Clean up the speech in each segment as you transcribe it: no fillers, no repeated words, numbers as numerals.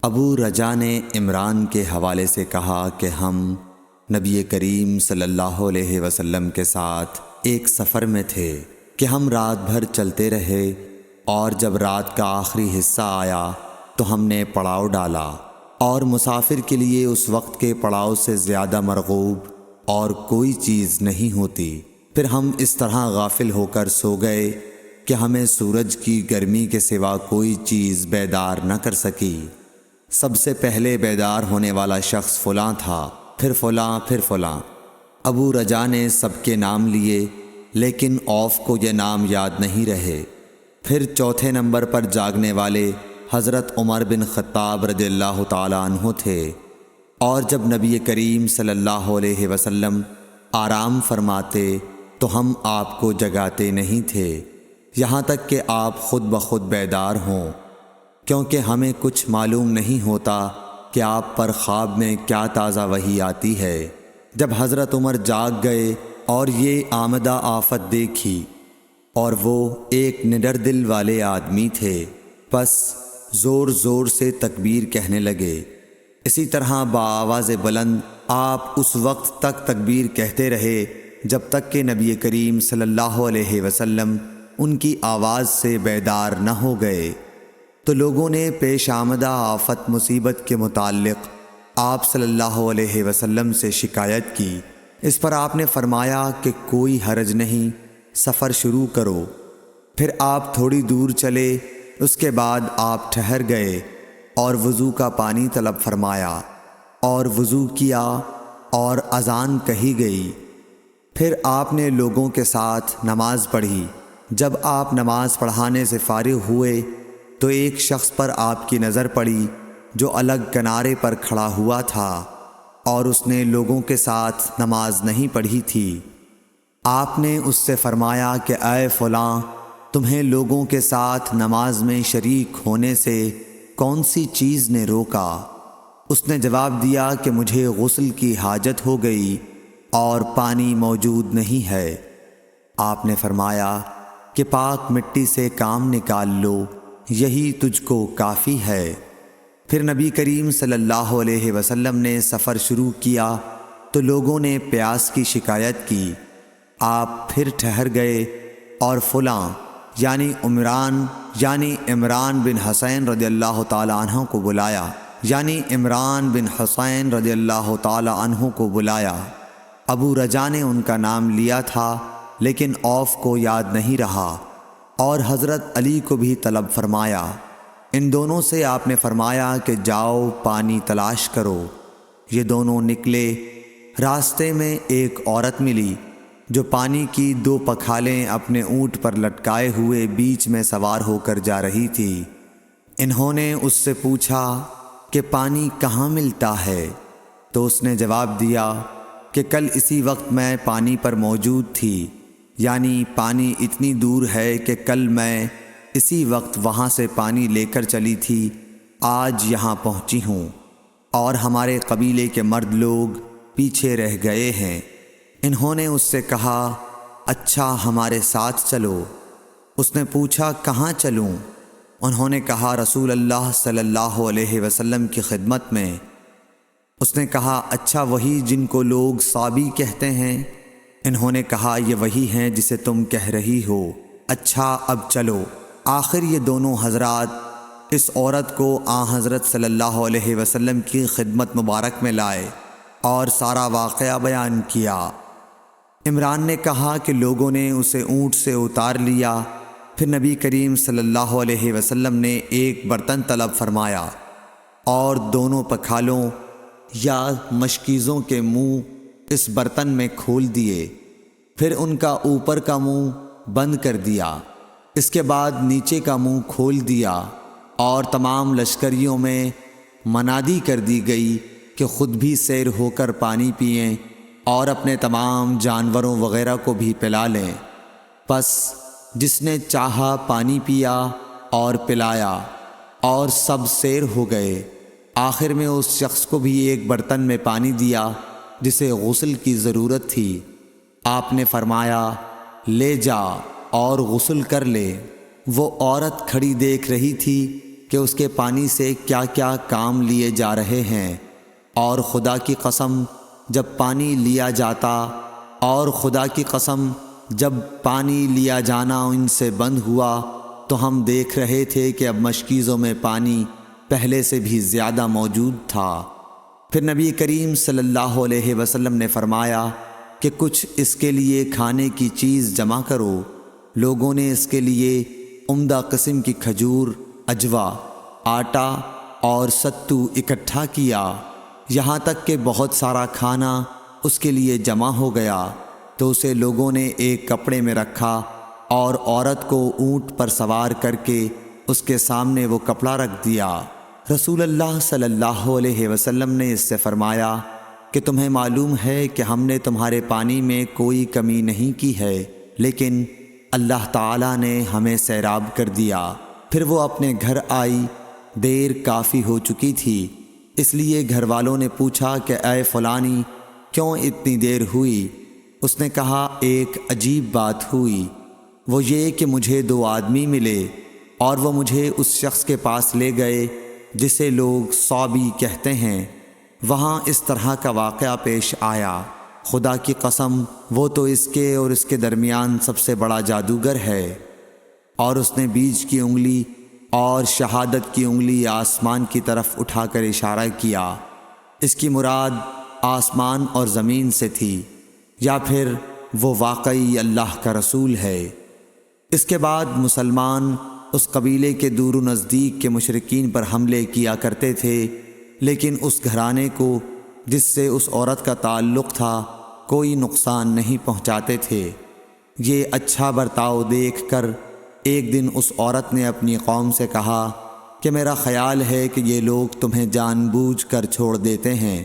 ابو رجا نے عمران کے حوالے سے کہا کہ ہم نبی کریم صلی اللہ علیہ وسلم کے ساتھ ایک سفر میں تھے کہ ہم رات بھر چلتے رہے، اور جب رات کا آخری حصہ آیا تو ہم نے پڑاؤ ڈالا، اور مسافر کے لیے اس وقت کے پڑاؤ سے زیادہ مرغوب اور کوئی چیز نہیں ہوتی۔ پھر ہم اس طرح غافل ہو کر سو گئے کہ ہمیں سورج کی گرمی کے سوا کوئی چیز بیدار نہ کر سکی۔ سب سے پہلے بیدار ہونے والا شخص فلاں تھا، پھر فلاں، پھر فلاں۔ ابو رجا نے سب کے نام لیے، لیکن اوف کو یہ نام یاد نہیں رہے۔ پھر چوتھے نمبر پر جاگنے والے حضرت عمر بن خطاب رضی اللہ تعالیٰ عنہ تھے، اور جب نبی کریم صلی اللہ علیہ وسلم آرام فرماتے تو ہم آپ کو جگاتے نہیں تھے، یہاں تک کہ آپ خود بخود بیدار ہوں، کیونکہ ہمیں کچھ معلوم نہیں ہوتا کہ آپ پر خواب میں کیا تازہ وحی آتی ہے۔ جب حضرت عمر جاگ گئے اور یہ آمدہ آفت دیکھی، اور وہ ایک نڈر دل والے آدمی تھے، بس زور زور سے تکبیر کہنے لگے۔ اسی طرح بآواز بلند آپ اس وقت تک تکبیر کہتے رہے جب تک کہ نبی کریم صلی اللہ علیہ وسلم ان کی آواز سے بیدار نہ ہو گئے۔ تو لوگوں نے پیش آمدہ آفت مصیبت کے متعلق آپ صلی اللہ علیہ وسلم سے شکایت کی۔ اس پر آپ نے فرمایا کہ کوئی حرج نہیں، سفر شروع کرو۔ پھر آپ تھوڑی دور چلے، اس کے بعد آپ ٹھہر گئے اور وضو کا پانی طلب فرمایا، اور وضو کیا اور اذان کہی گئی۔ پھر آپ نے لوگوں کے ساتھ نماز پڑھی۔ جب آپ نماز پڑھانے سے فارغ ہوئے تو ایک شخص پر آپ کی نظر پڑی جو الگ کنارے پر کھڑا ہوا تھا، اور اس نے لوگوں کے ساتھ نماز نہیں پڑھی تھی۔ آپ نے اس سے فرمایا کہ اے فلاں، تمہیں لوگوں کے ساتھ نماز میں شریک ہونے سے کون سی چیز نے روکا؟ اس نے جواب دیا کہ مجھے غسل کی حاجت ہو گئی اور پانی موجود نہیں ہے۔ آپ نے فرمایا کہ پاک مٹی سے کام نکال لو، یہی تجھ کو کافی ہے۔ پھر نبی کریم صلی اللہ علیہ وسلم نے سفر شروع کیا تو لوگوں نے پیاس کی شکایت کی۔ آپ پھر ٹھہر گئے اور فلاں یعنی عمران بن حسین رضی اللہ تعالی عنہ کو بلایا، ابو رجا نے ان کا نام لیا تھا لیکن اوف کو یاد نہیں رہا، اور حضرت علی کو بھی طلب فرمایا۔ ان دونوں سے آپ نے فرمایا کہ جاؤ پانی تلاش کرو۔ یہ دونوں نکلے۔ راستے میں ایک عورت ملی جو پانی کی 2 پکھالیں اپنے اونٹ پر لٹکائے ہوئے بیچ میں سوار ہو کر جا رہی تھی۔ انہوں نے اس سے پوچھا کہ پانی کہاں ملتا ہے؟ تو اس نے جواب دیا کہ کل اسی وقت میں پانی پر موجود تھی، یعنی پانی اتنی دور ہے کہ کل میں اسی وقت وہاں سے پانی لے کر چلی تھی، آج یہاں پہنچی ہوں، اور ہمارے قبیلے کے مرد لوگ پیچھے رہ گئے ہیں۔ انہوں نے اس سے کہا اچھا ہمارے ساتھ چلو۔ اس نے پوچھا کہاں چلوں؟ انہوں نے کہا رسول اللہ صلی اللہ علیہ وسلم کی خدمت میں۔ اس نے کہا اچھا وہی جن کو لوگ صابی کہتے ہیں؟ انہوں نے کہا یہ وہی ہیں جسے تم کہہ رہی ہو۔ اچھا اب چلو۔ آخر یہ دونوں حضرات اس عورت کو حضرت صلی اللہ علیہ وسلم کی خدمت مبارک میں لائے اور سارا واقعہ بیان کیا۔ عمران نے کہا کہ لوگوں نے اسے اونٹ سے اتار لیا۔ پھر نبی کریم صلی اللہ علیہ وسلم نے ایک برتن طلب فرمایا اور دونوں پکھالوں یا مشکیزوں کے منہ اس برتن میں کھول دیے، پھر ان کا اوپر کا منہ بند کر دیا، اس کے بعد نیچے کا منہ کھول دیا، اور تمام لشکریوں میں منادی کر دی گئی کہ خود بھی سیر ہو کر پانی پئیں اور اپنے تمام جانوروں وغیرہ کو بھی پلا لیں۔ پس جس نے چاہا پانی پیا اور پلایا، اور سب سیر ہو گئے۔ آخر میں اس شخص کو بھی ایک برتن میں پانی دیا جسے غسل کی ضرورت تھی۔ آپ نے فرمایا لے جا اور غسل کر لے۔ وہ عورت کھڑی دیکھ رہی تھی کہ اس کے پانی سے کیا کیا کام لیے جا رہے ہیں، اور خدا کی قسم جب پانی لیا جاتا اور خدا کی قسم جب پانی لیا جانا ان سے بند ہوا تو ہم دیکھ رہے تھے کہ اب مشکیزوں میں پانی پہلے سے بھی زیادہ موجود تھا۔ پھر نبی کریم صلی اللہ علیہ وسلم نے فرمایا کہ کچھ اس کے لیے کھانے کی چیز جمع کرو۔ لوگوں نے اس کے لیے عمدہ قسم کی کھجور، اجوا، آٹا اور ستو اکٹھا کیا، یہاں تک کہ بہت سارا کھانا اس کے لیے جمع ہو گیا تو اسے لوگوں نے ایک کپڑے میں رکھا اور عورت کو اونٹ پر سوار کر کے اس کے سامنے وہ کپڑا رکھ دیا۔ رسول اللہ صلی اللہ علیہ وسلم نے اس سے فرمایا کہ تمہیں معلوم ہے کہ ہم نے تمہارے پانی میں کوئی کمی نہیں کی ہے، لیکن اللہ تعالیٰ نے ہمیں سیراب کر دیا۔ پھر وہ اپنے گھر آئی، دیر کافی ہو چکی تھی، اس لیے گھر والوں نے پوچھا کہ اے فلانی کیوں اتنی دیر ہوئی؟ اس نے کہا ایک عجیب بات ہوئی، وہ یہ کہ مجھے 2 آدمی ملے اور وہ مجھے اس شخص کے پاس لے گئے جسے لوگ صابی کہتے ہیں۔ وہاں اس طرح کا واقعہ پیش آیا، خدا کی قسم وہ تو اس کے اور اس کے درمیان سب سے بڑا جادوگر ہے۔ اور اس نے بیچ کی انگلی اور شہادت کی انگلی آسمان کی طرف اٹھا کر اشارہ کیا۔ اس کی مراد آسمان اور زمین سے تھی، یا پھر وہ واقعی اللہ کا رسول ہے۔ اس کے بعد مسلمان اس قبیلے کے دور و نزدیک کے مشرکین پر حملے کیا کرتے تھے، لیکن اس گھرانے کو جس سے اس عورت کا تعلق تھا کوئی نقصان نہیں پہنچاتے تھے۔ یہ اچھا برتاؤ دیکھ کر ایک دن اس عورت نے اپنی قوم سے کہا کہ میرا خیال ہے کہ یہ لوگ تمہیں جان بوجھ کر چھوڑ دیتے ہیں،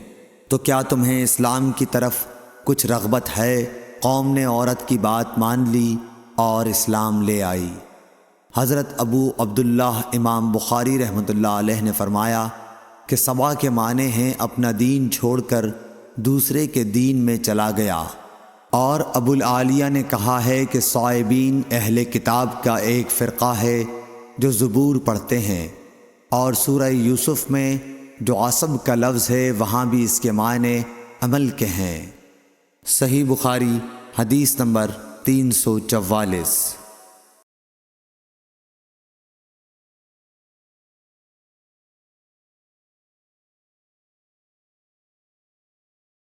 تو کیا تمہیں اسلام کی طرف کچھ رغبت ہے؟ قوم نے عورت کی بات مان لی اور اسلام لے آئی۔ حضرت ابو عبداللہ امام بخاری رحمۃ اللہ علیہ نے فرمایا کہ سبا کے معنی ہیں اپنا دین چھوڑ کر دوسرے کے دین میں چلا گیا۔ اور ابو العالیہ نے کہا ہے کہ صائبین اہل کتاب کا ایک فرقہ ہے جو زبور پڑھتے ہیں، اور سورہ یوسف میں جو عصب کا لفظ ہے وہاں بھی اس کے معنی عمل کے ہیں۔ صحیح بخاری حدیث نمبر 344۔